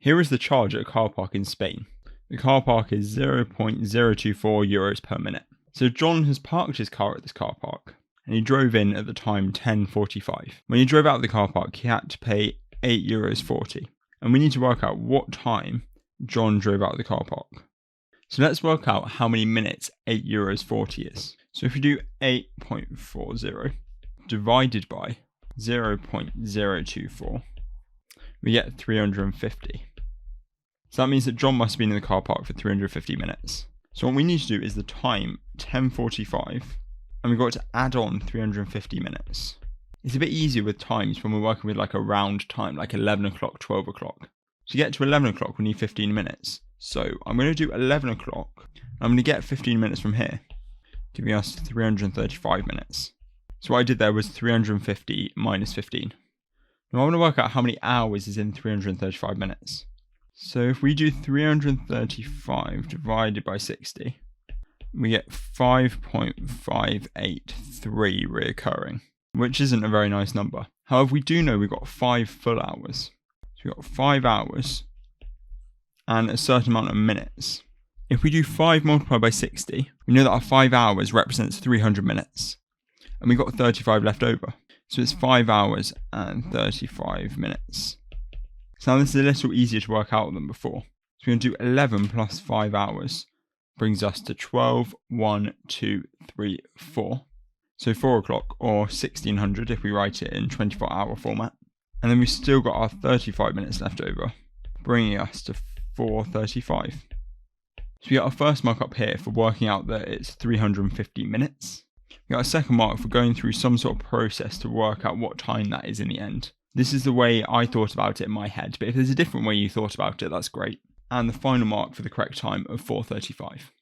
Here is the charge at a car park in Spain. The car park is 0.024 euros per minute. So John has parked his car at this car park, and he drove in at the time 10:45. When he drove out of the car park, he had to pay €8.40. And we need to work out what time John drove out of the car park. So let's work out how many minutes €8.40 is. So if we do 8.40 divided by 0.024, we get 350. So that means that John must have been in the car park for 350 minutes. So what we need to do is the time 10:45, and we've got to add on 350 minutes. It's a bit easier with times when we're working with like a round time, like 11 o'clock, 12 o'clock. To get to 11 o'clock, we need 15 minutes. So I'm going to do 11 o'clock. I'm going to get 15 minutes from here, giving us 335 minutes. So what I did there was 350 minus 15. Now I want to work out how many hours is in 335 minutes. So if we do 335 divided by 60, we get 5.583 reoccurring, which isn't a very nice number. However, we do know we've got 5 full hours. So we've got 5 hours and a certain amount of minutes. If we do 5 multiplied by 60, we know that our 5 hours represents 300 minutes. And we've got 35 left over. So it's 5 hours and 35 minutes. So now this is a little easier to work out than before. So we're going to do 11 plus 5 hours brings us to 12, 1, 2, 3, 4. So 4 o'clock, or 1600 if we write it in 24-hour format. And then we've still got our 35 minutes left over, bringing us to 4:35. So we got our first mark up here for working out that it's 350 minutes. We got a second mark for going through some sort of process to work out what time that is in the end. This is the way I thought about it in my head, but if there's a different way you thought about it, that's great. And the final mark for the correct time of 4:35.